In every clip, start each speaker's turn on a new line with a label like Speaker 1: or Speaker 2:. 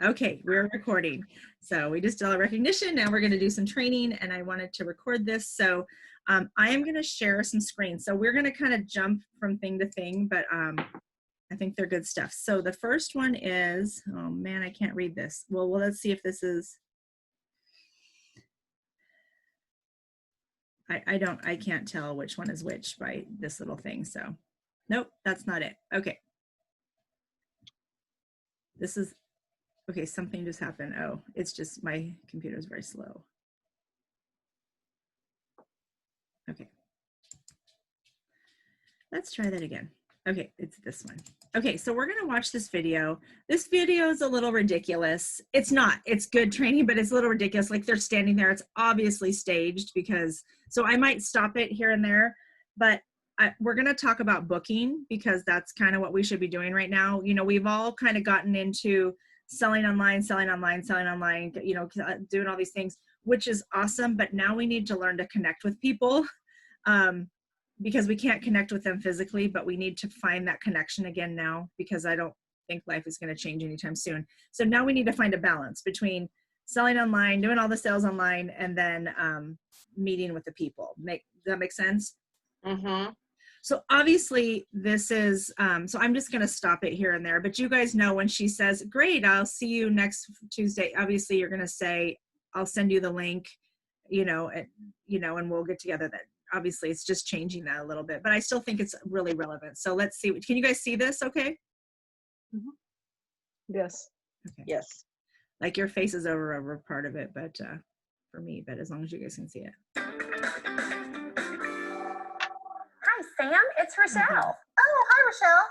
Speaker 1: Okay, we're recording. So we just did a recognition. Now we're going to do some training, and I wanted to record this. So I am going to share some screens. So we're going to kind of jump from thing to thing, but I think they're good stuff. So the first one is, oh man, I can't read this. Well, let's see if this is, I can't tell which one is which by this little thing. So nope, that's not it. Okay. This is, okay, something just happened. Oh, it's just my computer is very slow. Okay. Let's try that again. Okay, it's this one. Okay, so we're gonna watch this video. This video is a little ridiculous. It's not, it's good training, but it's a little ridiculous. Like they're standing there, it's obviously staged because, so I might stop it here and there, but we're gonna talk about booking because that's kind of what we should be doing right now. You know, we've all kind of gotten into selling online, you know, doing all these things, which is awesome, but now we need to learn to connect with people. Because we can't connect with them physically, but we need to find that connection again now because I don't think life is going to change anytime soon. So now we need to find a balance between selling online, doing all the sales online, and then meeting with the people. Does that make sense?
Speaker 2: Mm-hmm.
Speaker 1: So obviously this is, so I'm just going to stop it here and there, but you guys know when she says, great, I'll see you next Tuesday, obviously you're going to say, I'll send you the link, you know, and we'll get together then. Obviously it's just changing that a little bit, but I still think it's really relevant. So let's see, can you guys see this okay?
Speaker 2: Mm-hmm. Yes.
Speaker 1: Okay.
Speaker 2: Yes.
Speaker 1: Like your face is over part of it, but for me, but as long as you guys can see it.
Speaker 3: Hi, Sam. It's Rochelle.
Speaker 4: Oh, hi, Rochelle.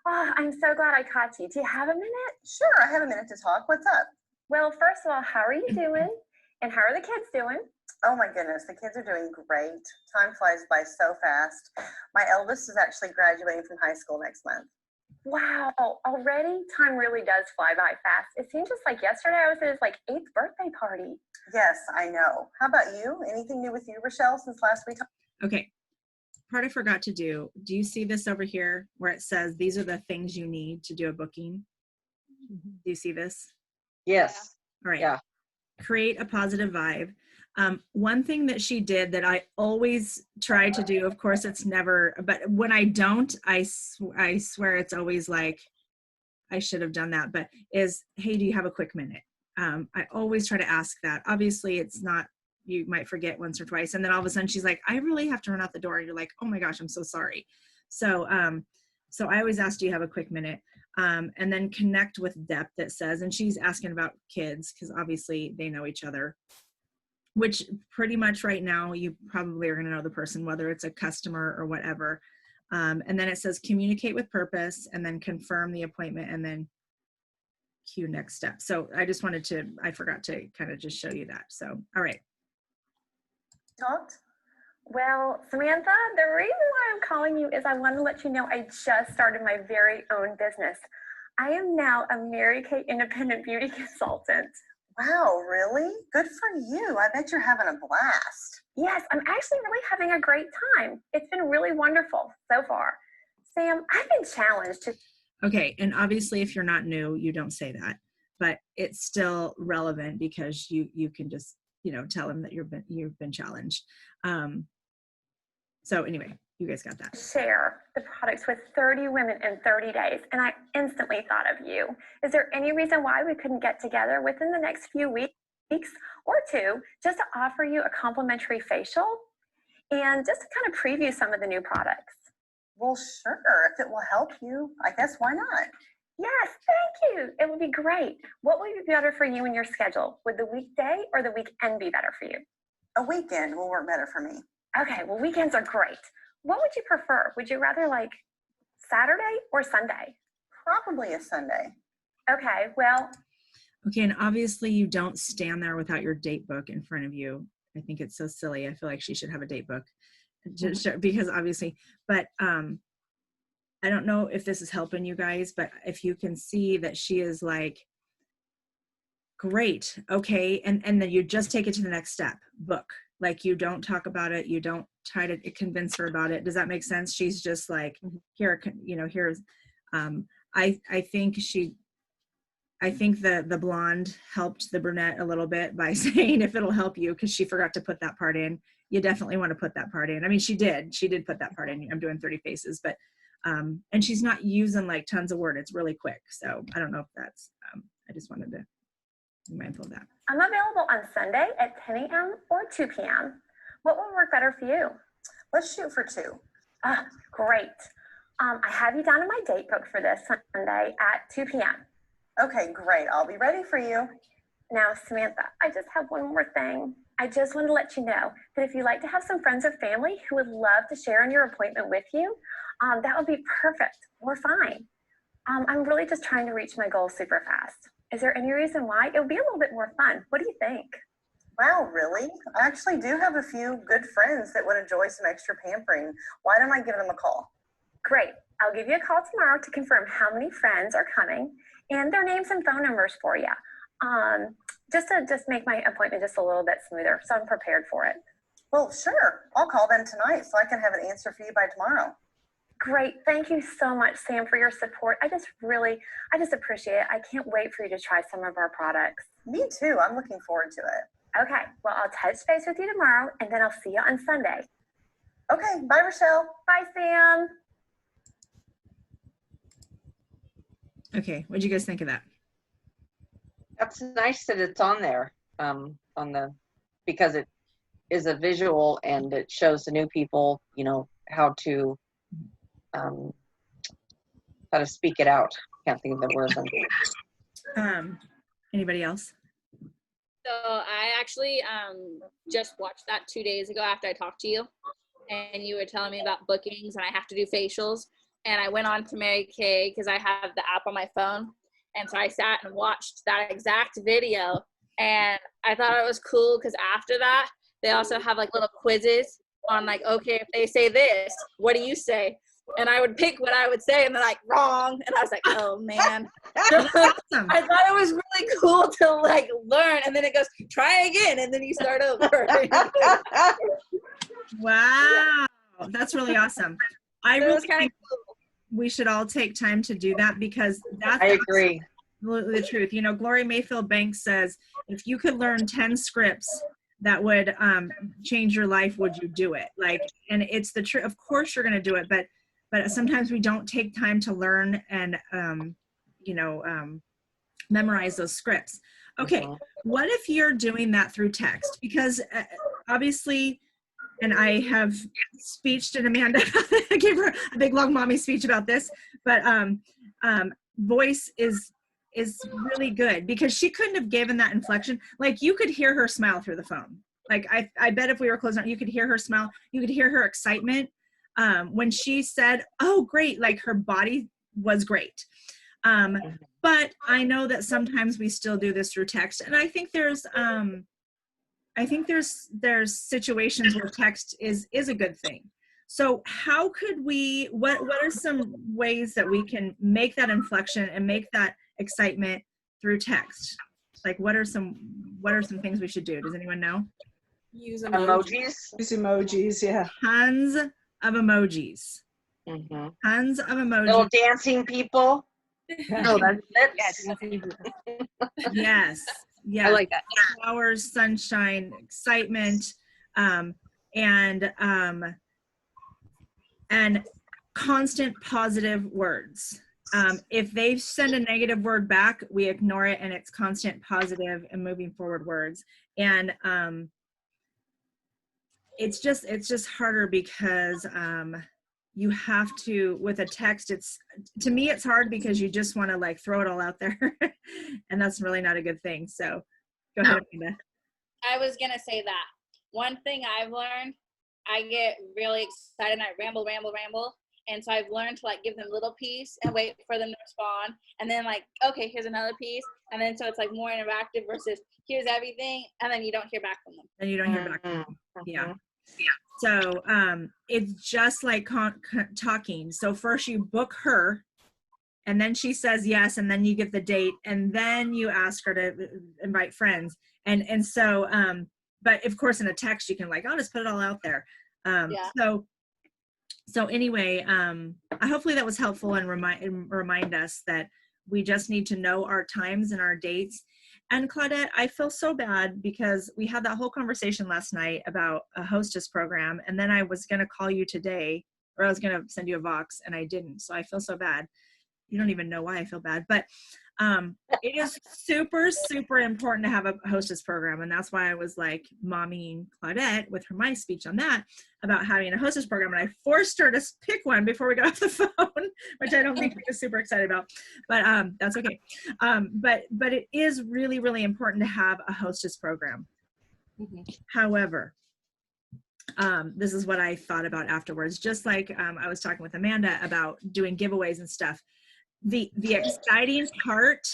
Speaker 3: Oh, I'm so glad I caught you. Do you have a minute?
Speaker 4: Sure, I have a minute to talk. What's up?
Speaker 3: Well, first of all, how are you doing? And how are the kids doing?
Speaker 4: Oh my goodness, the kids are doing great. Time flies by so fast. My eldest is actually graduating from high school next month.
Speaker 3: Wow, already? Time really does fly by fast. It seems just like yesterday I was at his 8th birthday party.
Speaker 4: Yes, I know. How about you? Anything new with you, Rochelle, since last week?
Speaker 1: Okay. Part I forgot to do you see this over here where it says these are the things you need to do a booking? Do you see this?
Speaker 2: Yes.
Speaker 1: All right.
Speaker 2: Yeah.
Speaker 1: Create a positive vibe. One thing that she did that I always try to do, of course it's never, but when I don't, I swear it's always like, I should have done that, but is, hey, do you have a quick minute? I always try to ask that. Obviously it's not, you might forget once or twice. And then all of a sudden she's like, I really have to run out the door. And you're like, oh my gosh, I'm so sorry. So, so I always ask, do you have a quick minute? And then connect with depth, it says, and she's asking about kids because obviously they know each other, which pretty much right now you probably are going to know the person, whether it's a customer or whatever. And then it says communicate with purpose and then confirm the appointment and then cue next step. So I just wanted to, I forgot to kind of just show you that. So, all right.
Speaker 4: Talked?
Speaker 3: Well, Samantha, the reason why I'm calling you is I want to let you know I just started my very own business. I am now a Mary Kay Independent Beauty Consultant.
Speaker 4: Wow, really? Good for you. I bet you're having a blast.
Speaker 3: Yes, I'm actually really having a great time. It's been really wonderful so far. Sam, I've been challenged to...
Speaker 1: Okay, and obviously if you're not new, you don't say that, but it's still relevant because you can just, you know, tell them that you've been challenged. So anyway, you guys got that.
Speaker 3: Share the products with 30 women in 30 days, and I instantly thought of you. Is there any reason why we couldn't get together within the next few weeks or two just to offer you a complimentary facial and just to kind of preview some of the new products?
Speaker 4: Well, sure. If it will help you, I guess why not?
Speaker 3: Yes, thank you. It would be great. What would be better for you and your schedule? Would the weekday or the weekend be better for you?
Speaker 4: A weekend will work better for me.
Speaker 3: Okay, well, weekends are great. What would you prefer? Would you rather like Saturday or Sunday?
Speaker 4: Probably a Sunday.
Speaker 3: Okay, well.
Speaker 1: Okay, and obviously you don't stand there without your date book in front of you. I think it's so silly. I feel like she should have a date book just because obviously, but I don't know if this is helping you guys, but if you can see that she is like, great, okay, and then you just take it to the next step, book. Like you don't talk about it, you don't try to convince her about it. Does that make sense? She's just like, here, you know, here's, I think I think the blonde helped the brunette a little bit by saying if it'll help you, because she forgot to put that part in. You definitely want to put that part in. I mean, she did put that part in. I'm doing 30 faces, but and she's not using like tons of word. It's really quick. So I don't know if that's, I just wanted to be mindful of that.
Speaker 3: I'm available on Sunday at 10 a.m. or 2 p.m. What will work better for you?
Speaker 4: Let's shoot for 2.
Speaker 3: Ah, great. I have you down in my date book for this Sunday at 2 p.m.
Speaker 4: Okay, great. I'll be ready for you.
Speaker 3: Now, Samantha, I just have one more thing. I just want to let you know that if you'd like to have some friends or family who would love to share in your appointment with you, that would be perfect. We're fine. I'm really just trying to reach my goal super fast. Is there any reason why? It would be a little bit more fun. What do you think?
Speaker 4: Wow, really? I actually do have a few good friends that would enjoy some extra pampering. Why don't I give them a call?
Speaker 3: Great. I'll give you a call tomorrow to confirm how many friends are coming and their names and phone numbers for you. Just to make my appointment just a little bit smoother, so I'm prepared for it.
Speaker 4: Well, sure. I'll call them tonight so I can have an answer for you by tomorrow.
Speaker 3: Great. Thank you so much, Sam, for your support. I just appreciate it. I can't wait for you to try some of our products.
Speaker 4: Me too. I'm looking forward to it.
Speaker 3: Okay. Well, I'll touch base with you tomorrow, and then I'll see you on Sunday.
Speaker 4: Okay. Bye, Rochelle.
Speaker 3: Bye, Sam.
Speaker 1: Okay. What'd you guys think of that?
Speaker 2: That's nice that it's on there, because it is a visual and it shows the new people, how to speak it out. Can't think of the word.
Speaker 1: Anybody else?
Speaker 5: So I actually just watched that 2 days ago after I talked to you, and you were telling me about bookings and I have to do facials. And I went on to Mary Kay because I have the app on my phone. And so I sat and watched that exact video, and I thought it was cool because after that, they also have like little quizzes on like, okay, if they say this, what do you say? And I would pick what I would say, and they're like, wrong. And I was like, oh man.
Speaker 1: Awesome.
Speaker 5: I thought it was really cool to like learn, and then it goes, try again, and then you start over.
Speaker 1: Wow. That's really awesome. I
Speaker 5: So it was
Speaker 1: really
Speaker 5: kind
Speaker 1: think
Speaker 5: of cool.
Speaker 1: we should all take time to do that, because that's
Speaker 2: I agree.
Speaker 1: absolutely the truth. Gloria Mayfield Banks says, if you could learn 10 scripts that would change your life, would you do it? And it's the truth. Of course you're going to do it, but sometimes we don't take time to learn and, memorize those scripts. Okay. What if you're doing that through text? Because obviously, and I have speeched and Amanda I gave her a big long mommy speech about this, but voice is really good, because she couldn't have given that inflection. Like, you could hear her smile through the phone. Like, I bet if we were close enough, you could hear her smile. You could hear her excitement when she said, oh, great. Like, her body was great. But I know that sometimes we still do this through text. And I think there's situations where text is a good thing. So how could we, what are some ways that we can make that inflection and make that excitement through text? Like, what are some things we should do? Does anyone know?
Speaker 5: Use
Speaker 2: Emojis.
Speaker 6: Use emojis, yeah.
Speaker 1: Tons of emojis.
Speaker 2: Mm-hmm.
Speaker 1: Tons of emojis.
Speaker 2: Little dancing people.
Speaker 5: Oh,
Speaker 2: that's
Speaker 1: Yes. Yeah.
Speaker 5: I like that.
Speaker 1: Flowers, sunshine, excitement, and constant positive words. If they send a negative word back, we ignore it, and it's constant positive and moving forward words. And it's just harder because you have to, with a text, to me it's hard because you just want to like throw it all out there and that's really not a good thing. So go ahead, Amanda.
Speaker 5: I was going to say that. One thing I've learned, I get really excited and I ramble. And so I've learned to like give them a little piece and wait for them to respond. And then like, okay, here's another piece. And then so it's like more interactive versus here's everything. And then you don't hear back from them.
Speaker 1: And you don't hear back from them. Yeah. So it's just like talking. So first you book her, and then she says yes, and then you get the date, and then you ask her to invite friends. And so, but of course in a text you can like, I'll just put it all out there. So anyway, hopefully that was helpful and remind us that We just need to know our times and our dates. And Claudette, I feel so bad because we had that whole conversation last night about a hostess program. And then I was going to call you today, or I was going to send you a Vox, and I didn't. So I feel so bad. You don't even know why I feel bad, but it is super, super important to have a hostess program. And that's why I was like mommying Claudette with my speech on that about having a hostess program. And I forced her to pick one before we got off the phone, which I don't think she was super excited about, but that's okay. But it is really, really important to have a hostess program. Mm-hmm. However, this is what I thought about afterwards. Just like I was talking with Amanda about doing giveaways and stuff. The exciting part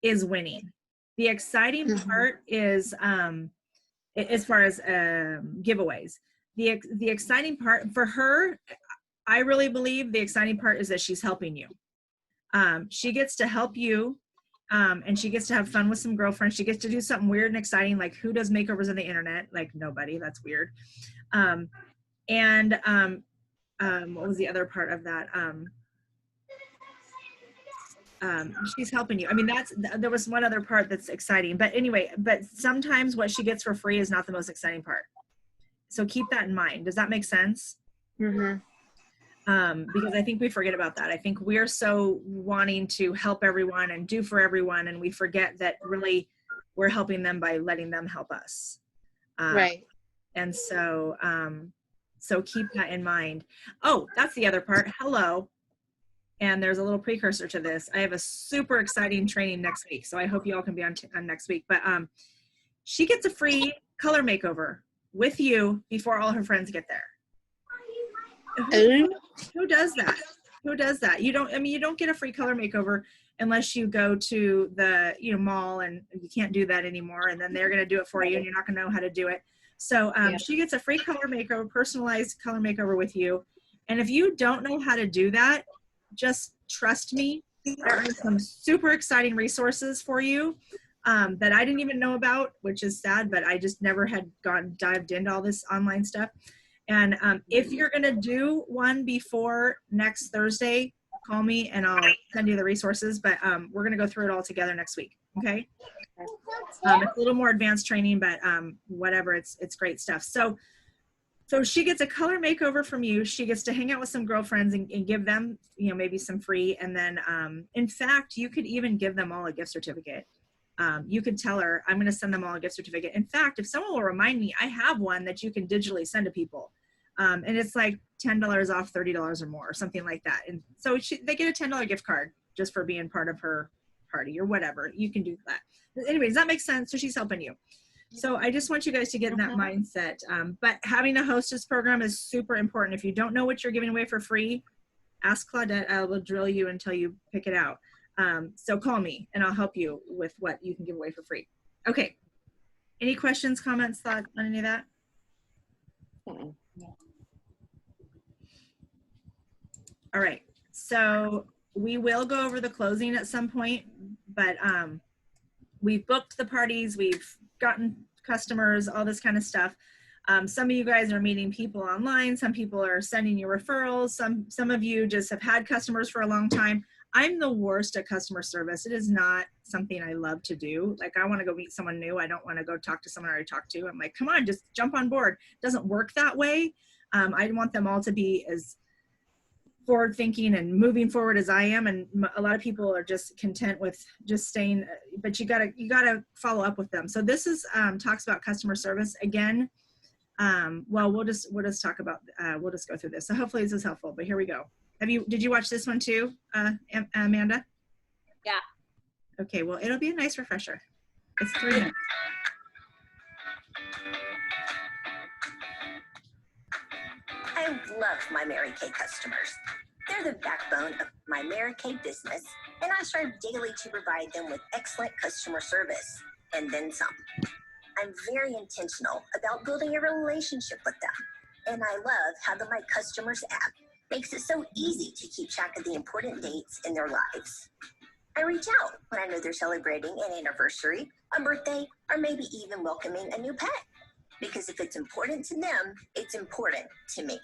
Speaker 1: is winning. The exciting part is as far as giveaways. The exciting part for her, I really believe the exciting part is that she's helping you. She gets to help you, and she gets to have fun with some girlfriends. She gets to do something weird and exciting, like who does makeovers on the internet? Like nobody. That's weird. What was the other part of that? She's helping you. I mean, there was one other part that's exciting, but anyway, but sometimes what she gets for free is not the most exciting part. So keep that in mind. Does that make sense? Mm-hmm. Because I think we forget about that. I think we're so wanting to help everyone and do for everyone, and we forget that really we're helping them by letting them help us.
Speaker 6: Right.
Speaker 1: And so, so keep that in mind. Oh, that's the other part. Hello. And there's a little precursor to this. I have a super exciting training next week. So I hope you all can be on next week. But she gets a free color makeover with you before all her friends get there. Who does that? Who does that? You don't get a free color makeover unless you go to the mall, and you can't do that anymore. And then they're going to do it for you, and you're not going to know how to do it. So she gets a free color makeover, personalized color makeover with you. And if you don't know how to do that, just trust me. There are some super exciting resources for you that I didn't even know about, which is sad, but I just never had dived into all this online stuff. And if you're going to do one before next Thursday, call me and I'll send you the resources, but we're going to go through it all together next week. Okay. It's a little more advanced training, but whatever, it's great stuff. So she gets a color makeover from you. She gets to hang out with some girlfriends and give them, maybe some free. And then, in fact, you could even give them all a gift certificate. You could tell her, I'm going to send them all a gift certificate. In fact, if someone will remind me, I have one that you can digitally send to people. And it's like $10 off $30 or more, or something like that. And so they get a $10 gift card just for being part of her party or whatever. You can do that. Anyway, does that make sense? So she's helping you. So I just want you guys to get in that mindset. But having a hostess program is super important. If you don't know what you're giving away for free, ask Claudette. I will drill you until you pick it out. So call me and I'll help you with what you can give away for free. Okay. Any questions, comments, thoughts on any of that? All right. So we will go over the closing at some point, but we've booked the parties. We've gotten customers, all this kind of stuff. Some of you guys are meeting people online. Some people are sending you referrals. Some of you just have had customers for a long time. I'm the worst at customer service. It is not something I love to do. Like, I want to go meet someone new. I don't want to go talk to someone I already talked to. I'm like, come on, just jump on board. It doesn't work that way. I want them all to be as forward thinking and moving forward as I am, and a lot of people are just content with just staying, but you gotta follow up with them. So this is talks about customer service again. Well, we'll just talk about we'll just go through this. So hopefully this is helpful, but here we go. Did you watch this one too, Amanda?
Speaker 5: Yeah.
Speaker 1: Okay, well, it'll be a nice refresher. It's 3 minutes.
Speaker 7: I love my Mary Kay customers. They're the backbone of my Mary Kay business, and I strive daily to provide them with excellent customer service, and then some. I'm very intentional about building a relationship with them, and I love how the My Customers app makes it so easy to keep track of the important dates in their lives. I reach out when I know they're celebrating an anniversary, a birthday, or maybe even welcoming a new pet. Because if it's important to them, it's important to me.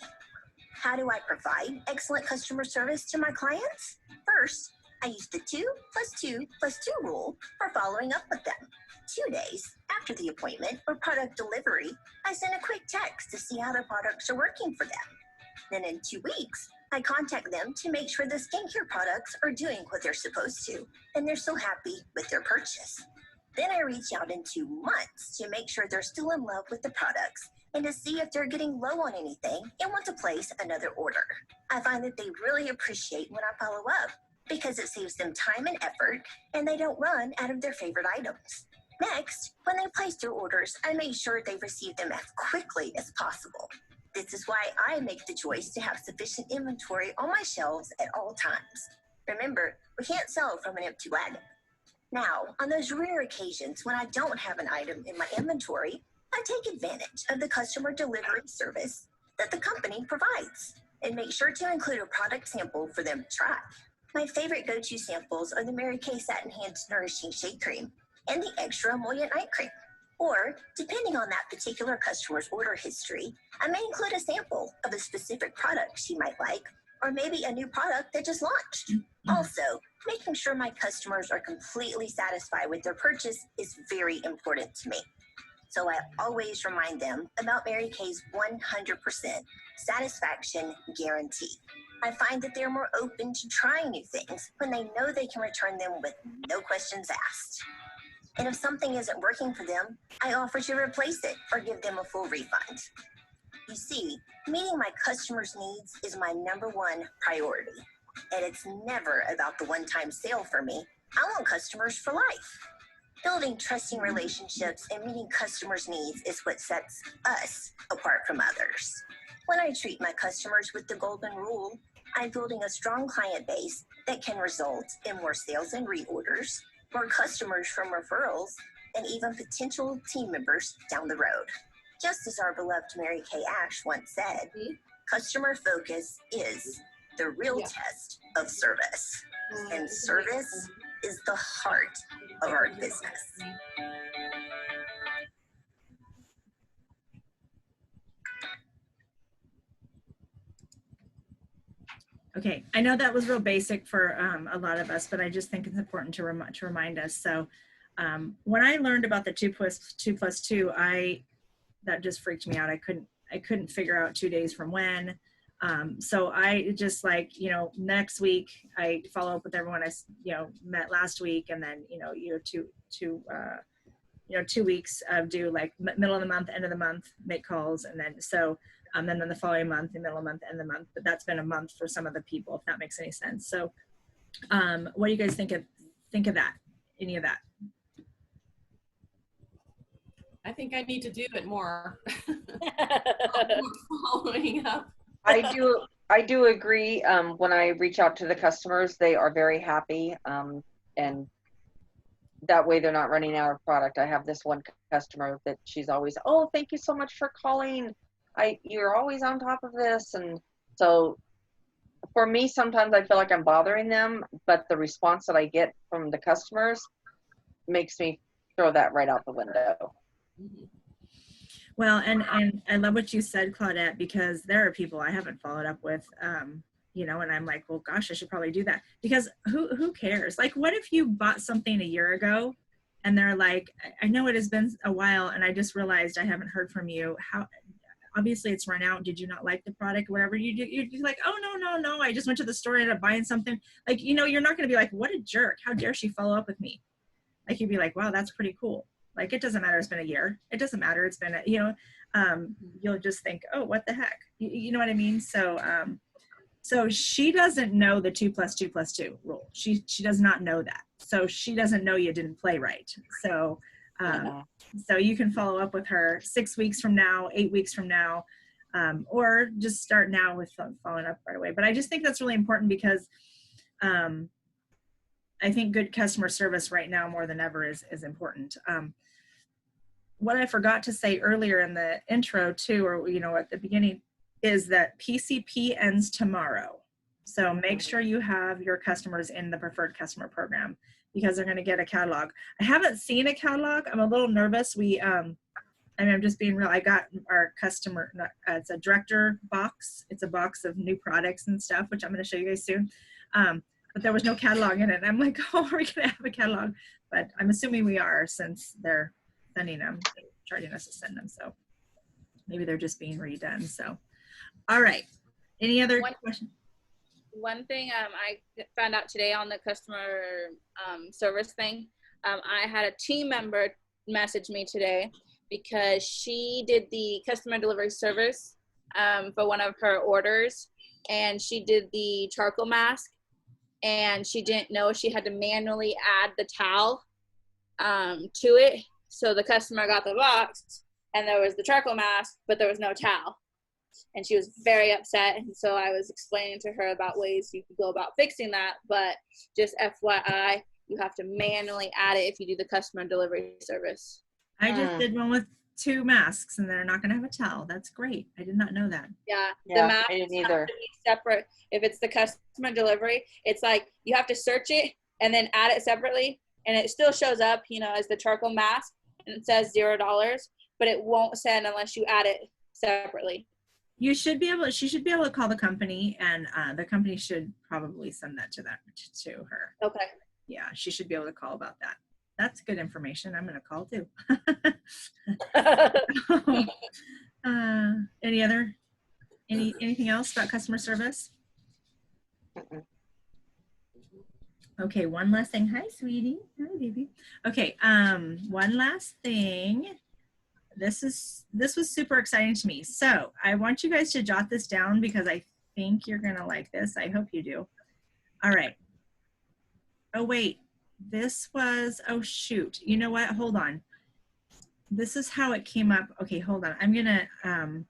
Speaker 7: How do I provide excellent customer service to my clients? First, I use the 2 + 2 + 2 rule for following up with them. 2 days after the appointment or product delivery, I send a quick text to see how the products are working for them. Then in 2 weeks, I contact them to make sure the skincare products are doing what they're supposed to, and they're so happy with their purchase. Then I reach out in 2 months to make sure they're still in love with the products and to see if they're getting low on anything and want to place another order. I find that they really appreciate when I follow up because it saves them time and effort and they don't run out of their favorite items. Next, when they place their orders, I make sure they receive them as quickly as possible. This is why I make the choice to have sufficient inventory on my shelves at all times. Remember, we can't sell from an empty wagon. Now, on those rare occasions when I don't have an item in my inventory, I take advantage of the customer delivery service that the company provides and make sure to include a product sample for them to try. My favorite go-to samples are the Mary Kay Satin Hands Nourishing Shea Cream and the Extra Emollient Night Cream. Or, depending on that particular customer's order history, I may include a sample of a specific product she might like, or maybe a new product that just launched. Also, making sure my customers are completely satisfied with their purchase is very important to me. So I always remind them about Mary Kay's 100% satisfaction guarantee. I find that they're more open to trying new things when they know they can return them with no questions asked. And if something isn't working for them, I offer to replace it or give them a full refund. You see, meeting my customers' needs is my #1 priority. And it's never about the one-time sale for me. I want customers for life. Building trusting relationships and meeting customers' needs is what sets us apart from others. When I treat my customers with the golden rule, I'm building a strong client base that can result in more sales and reorders, more customers from referrals, and even potential team members down the road. Just as our beloved Mary Kay Ash once said, customer focus is the real test of service. And service is the heart of our business.
Speaker 1: Okay, I know that was real basic for a lot of us, but I just think it's important to remind us. So when I learned about the 2 + 2 + 2, that just freaked me out. I couldn't figure out 2 days from when. So I just next week I follow up with everyone I met last week, and then 2 weeks of do like middle of the month, end of the month, make calls, and then then the following month, the middle of the month, end of the month. But that's been a month for some of the people, if that makes any sense. So what do you guys think of that? Any of that?
Speaker 6: I think I need to do it more. Following up.
Speaker 2: I do agree. When I reach out to the customers, they are very happy. And that way they're not running out of product. I have this one customer that she's always, oh, thank you so much for calling. You're always on top of this. And so for me, sometimes I feel like I'm bothering them, but the response that I get from the customers makes me throw that right out the window.
Speaker 1: Well, and I love what you said, Claudette, because there are people I haven't followed up with, and I'm like, well, gosh, I should probably do that, because who cares? Like, what if you bought something a year ago and they're like, I know it has been a while and I just realized I haven't heard from you. Obviously it's run out. Did you not like the product or whatever? You're like, oh, no. I just went to the store and ended up buying something. Like, you're not going to be like, what a jerk. How dare she follow up with me? Like, you'd be like, wow, that's pretty cool. Like, it doesn't matter. It's been a year. It doesn't matter. It's been, you'll just think, oh, what the heck? You know what I mean? So she doesn't know the 2 + 2 + 2 rule. She does not know that. So she doesn't know you didn't play right. So, so you can follow up with her 6 weeks from now, 8 weeks from now, or just start now with following up right away. But I just think that's really important because I think good customer service right now more than ever is important. What I forgot to say earlier in the intro too, or at the beginning, is that PCP ends tomorrow. So make sure you have your customers in the preferred customer program, because they're going to get a catalog. I haven't seen a catalog. I'm a little nervous. I'm just being real. I got our customer, it's a director box. It's a box of new products and stuff, which I'm going to show you guys soon. But but there was no catalog in it. And I'm like, oh, are we gonna have a catalog? But I'm assuming we are, since they're sending them, charging us to send them. So maybe they're just being redone. So, all right. Any other questions?
Speaker 5: One thing I found out today on the customer service thing, I had a team member message me today because she did the customer delivery service for one of her orders, and she did the charcoal mask, and she didn't know she had to manually add the towel to it. So the customer got the box and there was the charcoal mask, but there was no towel. And she was very upset. And so I was explaining to her about ways you could go about fixing that. But just FYI, you have to manually add it if you do the customer delivery service.
Speaker 1: I just did one with 2 masks, and they're not going to have a towel. That's great. I did not know that.
Speaker 5: Yeah,
Speaker 2: Yeah,
Speaker 5: the masks
Speaker 2: I didn't
Speaker 5: have
Speaker 2: either.
Speaker 5: to be separate. If it's the customer delivery, it's like you have to search it and then add it separately. And it still shows up, you know, as the charcoal mask, and it says $0, but it won't send unless you add it separately.
Speaker 1: You should be able. She should be able to call the company, and the company should probably send that to her.
Speaker 5: Okay.
Speaker 1: Yeah, she should be able to call about that. That's good information. I'm going to call too. Anything else about customer service?
Speaker 2: Mm-mm.
Speaker 1: Okay, one last thing. Hi, sweetie. Hi, baby. Okay, one last thing. This was super exciting to me. So I want you guys to jot this down because I think you're gonna like this. I hope you do. All right. Oh wait, this was, oh shoot. You know what? Hold on. This is how it came up. Okay, hold on. I'm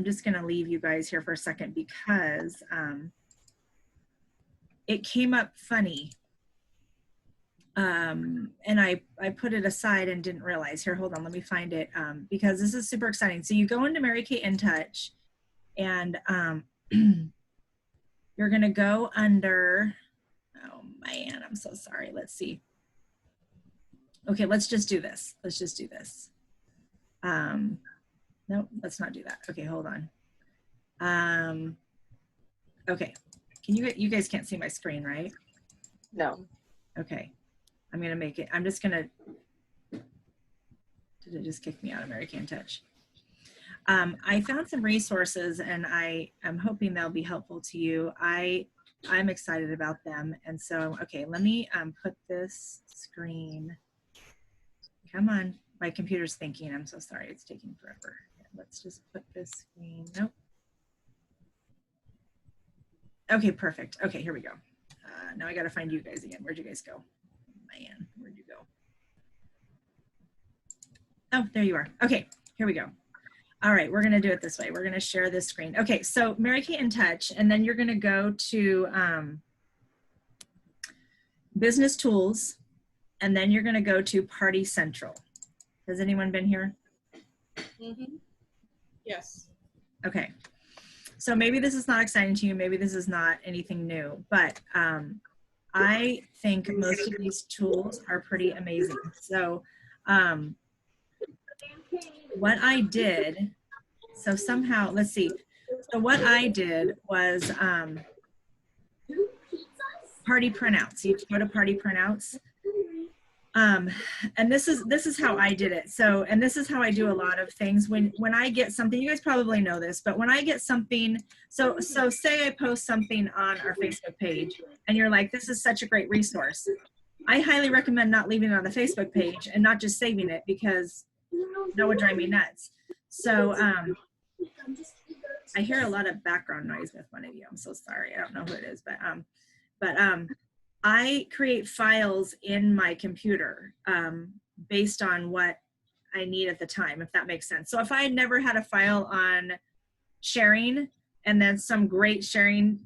Speaker 1: just gonna leave you guys here for a second because it came up funny. And I put it aside and didn't realize. Here, hold on, let me find it, because this is super exciting. So you go into Mary Kay InTouch, and you're gonna go under, oh man, I'm so sorry. Let's see. Okay, let's just do this. Let's just do this. Nope, let's not do that. Okay, hold on. Okay, can you guys can't see my screen, right?
Speaker 2: No.
Speaker 1: Okay. I'm going to make it, I'm just going to, did it just kick me out of Mary Kay InTouch? I found some resources, and I'm hoping they'll be helpful to you. I'm excited about them. And so, okay, let me put this screen, come on, my computer's thinking, I'm so sorry, it's taking forever. Let's just put this screen, nope. Okay, perfect. Okay, here we go. Now I got to find you guys again. Where'd you guys go? Man, where'd you go? Oh, there you are. Okay, here we go. All right, we're going to do it this way. We're going to share this screen. Okay, so Mary Kay InTouch, and then you're going to go to Business Tools, and then you're going to go to Party Central. Has anyone been here?
Speaker 6: Mm-hmm. Yes.
Speaker 1: Okay. So maybe this is not exciting to you. Maybe this is not anything new, but I think most of these tools are pretty amazing. So what I did, so somehow, let's see. So what I did was Party Printouts. You go to Party Printouts. And this is how I did it. So, and this is how I do a lot of things. When I get something, you guys probably know this, but when I get something, so say I post something on our Facebook page and you're like, this is such a great resource. I highly recommend not leaving it on the Facebook page and not just saving it, because that would drive me nuts. So, I hear a lot of background noise with one of you. I'm so sorry. I don't know who it is, but I create files in my computer based on what I need at the time, if that makes sense. So if I had never had a file on sharing, and then some great sharing,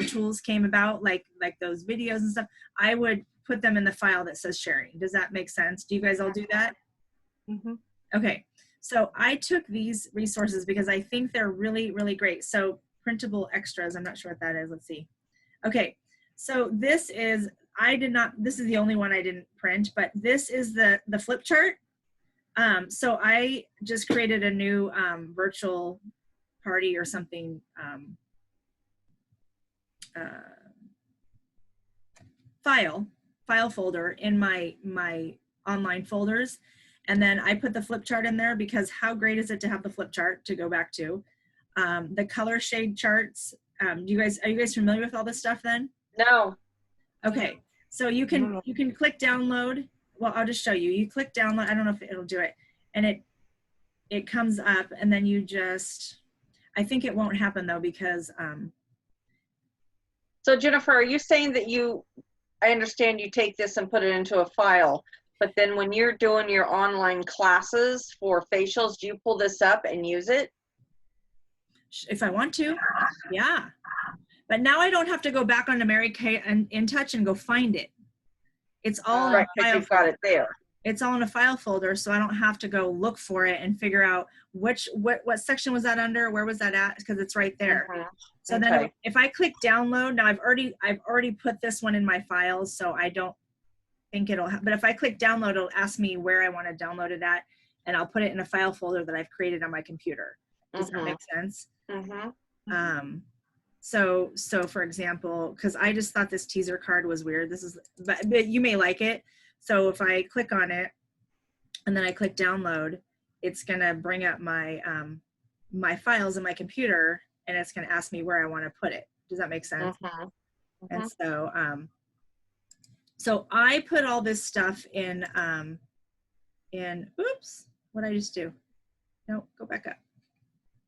Speaker 1: tools came about, like those videos and stuff, I would put them in the file that says sharing. Does that make sense? Do you guys all do that?
Speaker 2: Mm-hmm.
Speaker 1: Okay. So I took these resources because I think they're really, really great. So printable extras, I'm not sure what that is. Let's see. Okay. So this is, this is the only one I didn't print, but this is the flip chart. So I just created a new virtual party or something. file folder in my online folders. And then I put the flip chart in there because how great is it to have the flip chart to go back to? The color shade charts. Are you guys familiar with all this stuff then?
Speaker 2: No.
Speaker 1: Okay, so you can click download. Well, I'll just show you. You click download. I don't know if it'll do it, and it comes up, and then you just. I think it won't happen though because.
Speaker 2: So Jennifer, are you saying that I understand you take this and put it into a file, but then when you're doing your online classes for facials, do you pull this up and use it?
Speaker 1: If I want to, yeah. But now I don't have to go back onto Mary Kay and InTouch and go find it. It's all
Speaker 2: Right,
Speaker 1: in a
Speaker 2: because
Speaker 1: file
Speaker 2: you've got
Speaker 1: folder.
Speaker 2: it there.
Speaker 1: It's all in a file folder, so I don't have to go look for it and figure out what section was that under, where was that at, because it's right there.
Speaker 2: Mhm.
Speaker 1: So then
Speaker 2: Okay.
Speaker 1: if I click download, now I've already put this one in my files, so I don't think it'll, but if I click download, it'll ask me where I want to download it at, and I'll put it in a file folder that I've created on my computer. Does that make sense?
Speaker 2: Mhm.
Speaker 1: So for example, because I just thought this teaser card was weird. But you may like it. So if I click on it and then I click download, it's gonna bring up my my files in my computer, and it's gonna ask me where I want to put it. Does that make sense?
Speaker 2: Mhm.
Speaker 1: And so I put all this stuff in oops, what did I just do? No, go back up.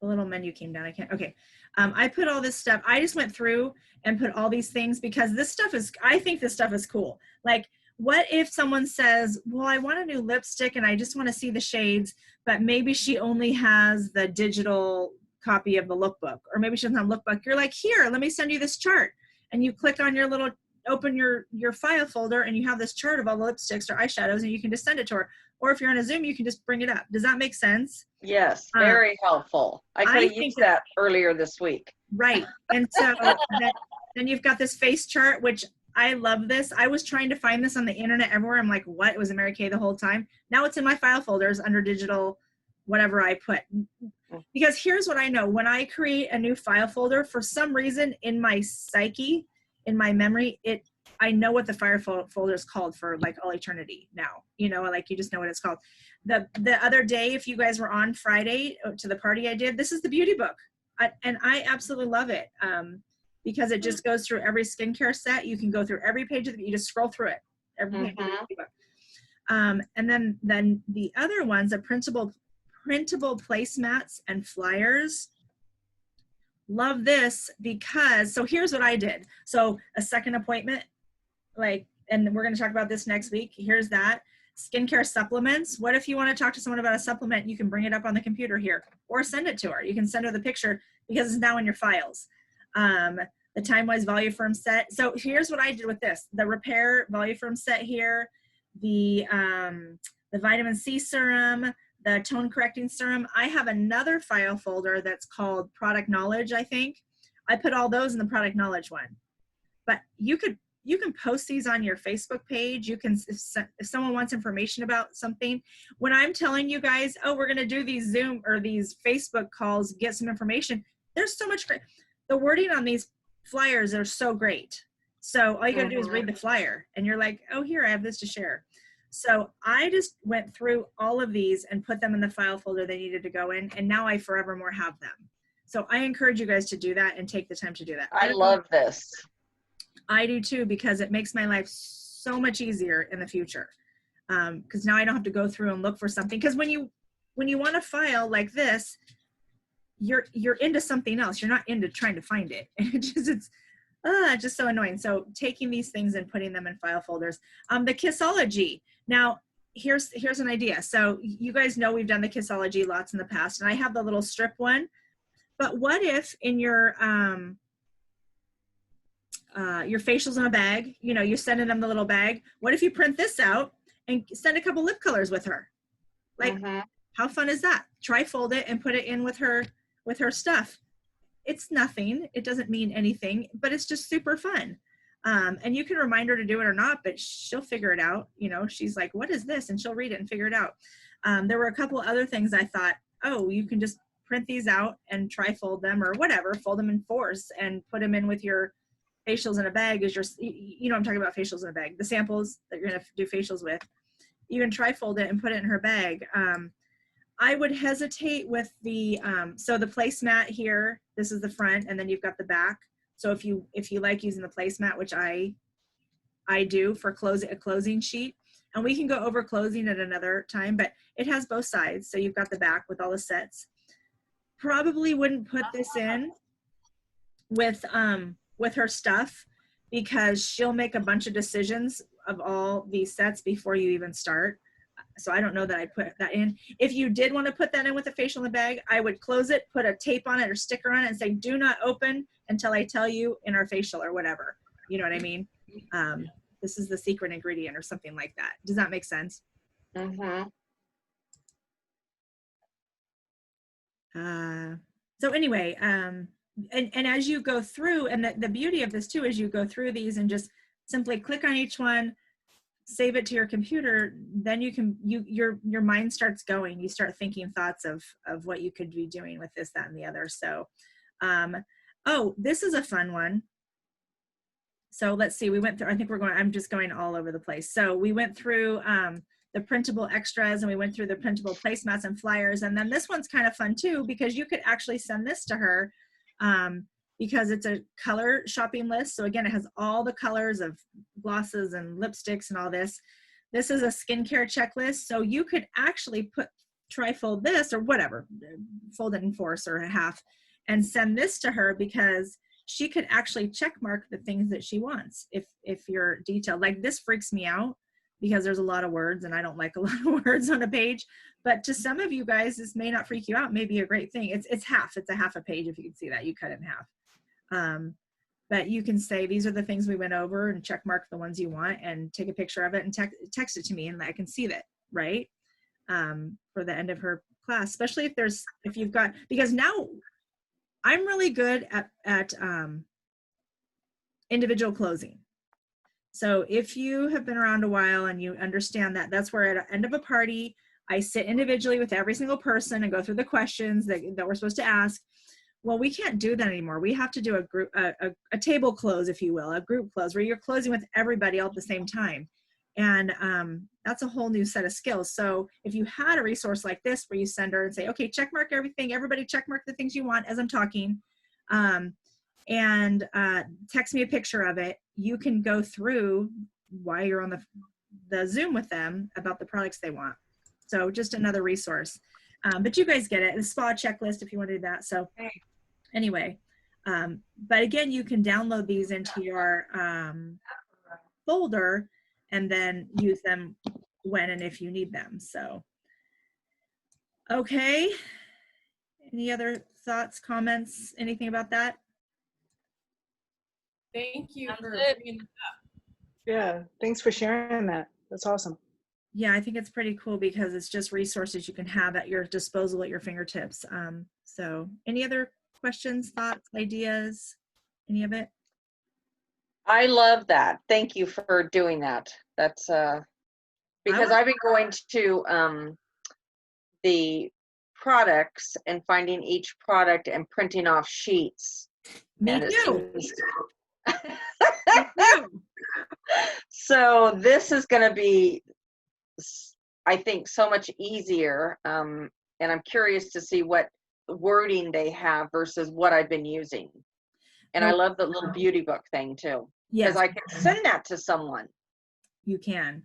Speaker 1: The little menu came down. I can't. Okay. I put all this stuff. I just went through and put all these things because this stuff is, I think this stuff is cool. Like, what if someone says, well, I want a new lipstick and I just want to see the shades, but maybe she only has the digital copy of the lookbook, or maybe she doesn't have a lookbook. You're like, here, let me send you this chart. And you click on your little, open your file folder, and you have this chart of all the lipsticks or eyeshadows, and you can just send it to her. Or if you're on a Zoom, you can just bring it up. Does that make sense?
Speaker 2: Yes, very helpful. I could have
Speaker 1: think
Speaker 2: used that earlier this week.
Speaker 1: Right. And so then you've got this face chart, which I love this. I was trying to find this on the internet everywhere. I'm like, what? It was in Mary Kay the whole time. Now it's in my file folders under digital, whatever I put. Because here's what I know. When I create a new file folder, for some reason in my psyche, in my memory, I know what the file folder is called for like all eternity now. You know, like you just know what it's called. The other day, if you guys were on Friday to the party I did, this is the beauty book. And I absolutely love it because it just goes through every skincare set. You can go through every page of it. You just scroll through it. Every page of the book. And then the other ones, the printable placemats and flyers. Love this because, so here's what I did. So a second appointment, like, and we're going to talk about this next week. Here's that. Skincare supplements. What if you want to talk to someone about a supplement? You can bring it up on the computer here or send it to her. You can send her the picture because it's now in your files. The Time-Wise Voluform set. So here's what I did with this. The Repair Voluform set here, the vitamin C serum, the tone correcting serum. I have another file folder that's called Product Knowledge, I think. I put all those in the Product Knowledge one. But you can post these on your Facebook page. You can, if someone wants information about something, when I'm telling you guys, oh, we're going to do these Zoom or these Facebook calls, get some information, there's so much great. The wording on these flyers are so great. So all you got to do is read the flyer and you're like, oh, here, I have this to share. So I just went through all of these and put them in the file folder they needed to go in. And now I forevermore have them. So I encourage you guys to do that and take the time to do that.
Speaker 2: I love this.
Speaker 1: I do too, because it makes my life so much easier in the future. Because now I don't have to go through and look for something. Because when you want a file like this, you're into something else. You're not into trying to find it. It's just so annoying. So taking these things and putting them in file folders. The Kissology. Now, here's an idea. So you guys know we've done the Kissology lots in the past, and I have the little strip one. But what if in your facials in a bag, you know, you're sending them the little bag. What if you print this out and send a couple lip colors with her? Like, how fun is that? Tri-fold it and put it in with her stuff. It's nothing. It doesn't mean anything, but it's just super fun. And you can remind her to do it or not, but she'll figure it out. You know, she's like, what is this? And she'll read it and figure it out. There were a couple other things I thought, oh, you can just print these out and tri-fold them or whatever, fold them in fours and put them in with your facials in a bag is you know, I'm talking about facials in a bag, the samples that you're going to do facials with. You can trifold it and put it in her bag. I would hesitate with the, so the placemat here, this is the front, and then you've got the back. So if you like using the placemat, which I do for a closing sheet, and we can go over closing at another time, but it has both sides. So you've got the back with all the sets. Probably wouldn't put this in with her stuff, because she'll make a bunch of decisions of all these sets before you even start. So I don't know that I'd put that in. If you did want to put that in with a facial in the bag, I would close it, put a tape on it or sticker on it and say, do not open until I tell you in our facial or whatever. You know what I mean? This is the secret ingredient or something like that. Does that make sense?
Speaker 2: Mm-hmm.
Speaker 1: So anyway, and as you go through, and the beauty of this too is you go through these and just simply click on each one, save it to your computer, then you can, your mind starts going. You start thinking thoughts of what you could be doing with this, that, and the other. So, oh, this is a fun one. So let's see, we went through, I'm just going all over the place. So we went through the printable extras, and we went through the printable placemats and flyers. And then this one's kind of fun too, because you could actually send this to her because it's a color shopping list. So again, it has all the colors of glosses and lipsticks and all this. This is a skincare checklist. So you could actually trifold this or whatever, fold it in fourths or a half, and send this to her, because she could actually check mark the things that she wants if you're detailed. Like this freaks me out because there's a lot of words and I don't like a lot of words on a page, but to some of you guys, this may not freak you out, may be a great thing. It's a half a page. If you can see that, you cut it in half. But you can say, these are the things we went over, and check mark the ones you want and take a picture of it and text it to me, and I can see that, right? For the end of her class, especially if you've got, because now I'm really good at individual closing. So if you have been around a while and you understand that, that's where at the end of a party, I sit individually with every single person and go through the questions that we're supposed to ask. Well, we can't do that anymore. We have to do a table close, if you will, a group close, where you're closing with everybody all at the same time. And that's a whole new set of skills. So if you had a resource like this where you send her and say, okay, check mark everything, everybody check mark the things you want as I'm talking, and text me a picture of it, you can go through while you're on the Zoom with them about the products they want. So just another resource. But you guys get it, the spa checklist if you want to do that. So anyway, but again, you can download these into your folder and then use them when and if you need them. So, okay. Any other thoughts, comments, anything about that?
Speaker 6: Thank you for bringing that up.
Speaker 8: Yeah, thanks for sharing that. That's awesome.
Speaker 1: Yeah, I think it's pretty cool because it's just resources you can have at your disposal, at your fingertips. So any other questions, thoughts, ideas, any of it?
Speaker 2: I love that. Thank you for doing that. That's because I've been going to the products and finding each product and printing off sheets.
Speaker 1: Me
Speaker 2: And
Speaker 1: too.
Speaker 2: So this is going to be, I think, so much easier. And I'm curious to see what wording they have versus what I've been using. And I love the little beauty book thing too.
Speaker 1: Yes,
Speaker 2: because I can send that to someone.
Speaker 1: you can.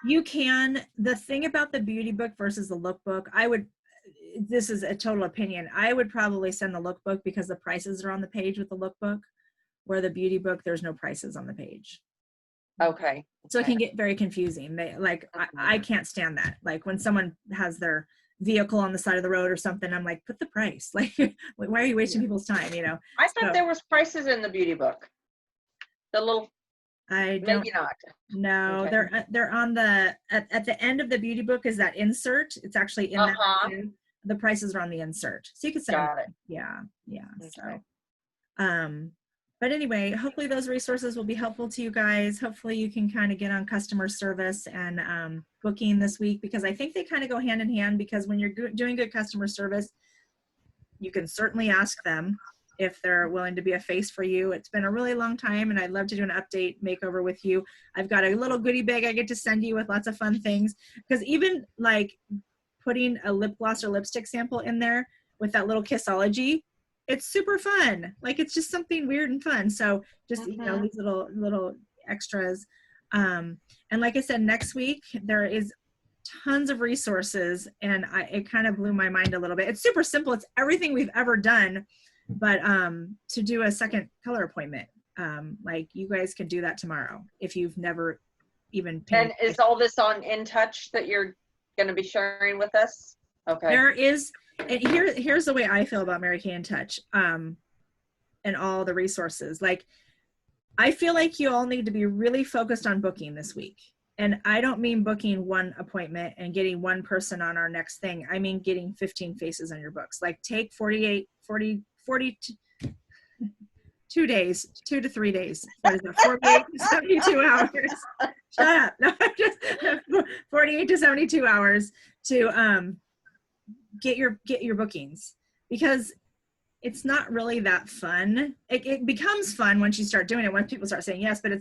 Speaker 1: You can. The thing about the beauty book versus the lookbook, this is a total opinion, I would probably send the lookbook because the prices are on the page with the lookbook, where the beauty book, there's no prices on the page.
Speaker 2: Okay.
Speaker 1: So it can get very confusing. I can't stand that. Like when someone has their vehicle on the side of the road or something, I'm like, put the price. Like, why are you wasting people's time? You know.
Speaker 2: I thought there was prices in the beauty book. The little.
Speaker 1: I don't.
Speaker 2: Maybe not.
Speaker 1: No,
Speaker 2: Okay.
Speaker 1: they're on the at the end of the beauty book is that insert. It's actually in that. Too. The prices are on the insert, so you can send.
Speaker 2: Got it.
Speaker 1: Yeah.
Speaker 2: Okay.
Speaker 1: So, but anyway, hopefully those resources will be helpful to you guys. Hopefully you can kind of get on customer service and booking this week, because I think they kind of go hand in hand, because when you're doing good customer service, you can certainly ask them if they're willing to be a face for you. It's been a really long time, and I'd love to do an update makeover with you. I've got a little goodie bag I get to send you with lots of fun things, because even like putting a lip gloss or lipstick sample in there with that little Kissology, it's super fun. Like, it's just something weird and fun. So just, you know, these little extras. And like I said, next week there is tons of resources, and it kind of blew my mind a little bit. It's super simple. It's everything we've ever done, but to do a second color appointment, like, you guys can do that tomorrow if you've never even paid.
Speaker 2: And is all this on InTouch that you're going to be sharing with us? Okay.
Speaker 1: There is, and here's the way I feel about Mary Kay InTouch, and all the resources. Like, I feel like you all need to be really focused on booking this week. And I don't mean booking one appointment and getting one person on our next thing. I mean getting 15 faces on your books. Like, take 2 days, 2 to 3 days. What is it, 48 to 72 hours. Shut up. No, just 48 to 72 hours to get your bookings, because it's not really that fun. It becomes fun once you start doing it, once people start saying yes, but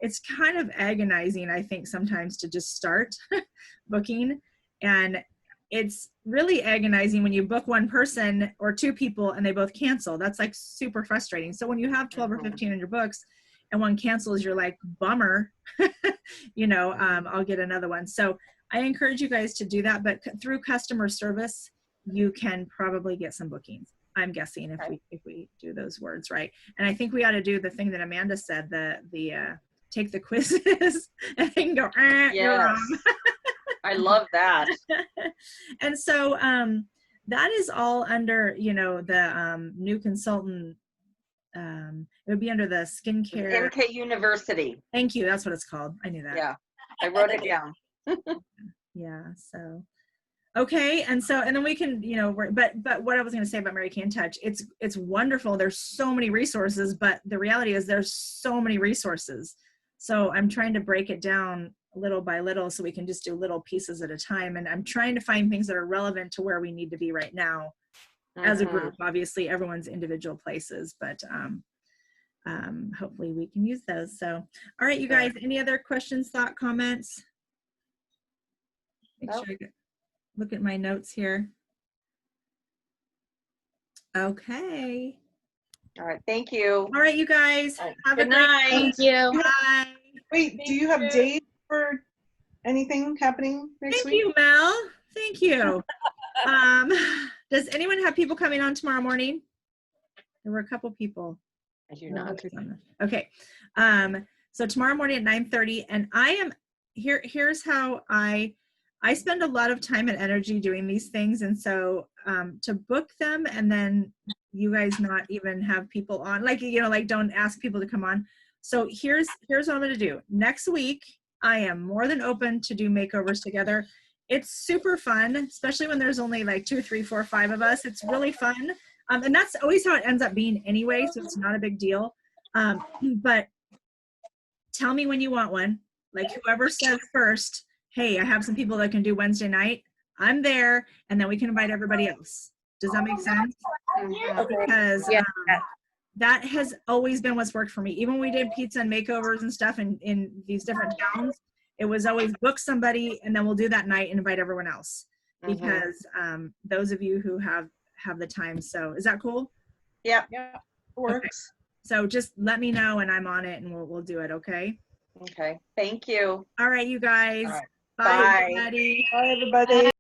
Speaker 1: it's kind of agonizing, I think, sometimes to just start booking. And it's really agonizing when you book one person or two people and they both cancel. That's like super frustrating. So when you have 12 or 15 in your books and one cancels, you're like, bummer, you know, I'll get another one. So I encourage you guys to do that, but through customer service, you can probably get some bookings, I'm guessing, if we do those words right. And I think we ought to do the thing that Amanda said, the take the quizzes and then go, you're wrong.
Speaker 2: I love that.
Speaker 1: And so that is all under, you know, the new consultant. It would be under the skincare.
Speaker 2: MK University.
Speaker 1: Thank you. That's what it's called. I knew that.
Speaker 2: Yeah, I wrote it down.
Speaker 1: Yeah. So, okay. And then we can, you know, but what I was going to say about Mary Kay InTouch, it's wonderful. There's so many resources, but the reality is there's so many resources. So I'm trying to break it down little by little so we can just do little pieces at a time. And I'm trying to find things that are relevant to where we need to be right now as a group. Obviously, everyone's individual places, but hopefully we can use those. So, all right, you guys, any other questions, thought, comments? Make sure I look at my notes here. Okay.
Speaker 2: All right. Thank you.
Speaker 1: All right, you guys. Have
Speaker 2: Good
Speaker 1: a great
Speaker 2: night.
Speaker 5: Thank you.
Speaker 1: Bye.
Speaker 8: Wait, do you have dates for anything happening next
Speaker 1: Thank
Speaker 8: week?
Speaker 1: you, Mel. Thank you. Does anyone have people coming on tomorrow morning? There were a couple people.
Speaker 2: I do not.
Speaker 1: Okay. So tomorrow morning at 9:30, and I am here. Here's how I spend a lot of time and energy doing these things, and so to book them and then you guys not even have people on, like, you know, like, don't ask people to come on. So here's what I'm going to do. Next week, I am more than open to do makeovers together. It's super fun, especially when there's only like 2, 3, 4, 5 of us. It's really fun. And that's always how it ends up being anyway, so it's not a big deal. But tell me when you want one. Like, whoever says first, hey, I have some people that can do Wednesday night, I'm there, and then we can invite everybody else. Does that make sense? Because that has always been what's worked for me. Even when we did pizza and makeovers and stuff in these different towns, it was always book somebody and then we'll do that night and invite everyone else, because those of you who have the time. So is that cool?
Speaker 2: Yeah.
Speaker 8: Yeah, works.
Speaker 1: Okay. So just let me know and I'm on it and we'll do it. Okay.
Speaker 2: Okay. Thank you.
Speaker 1: All right, you guys.
Speaker 2: All right.
Speaker 1: Bye,
Speaker 2: Bye.
Speaker 1: everybody.
Speaker 8: Bye, everybody.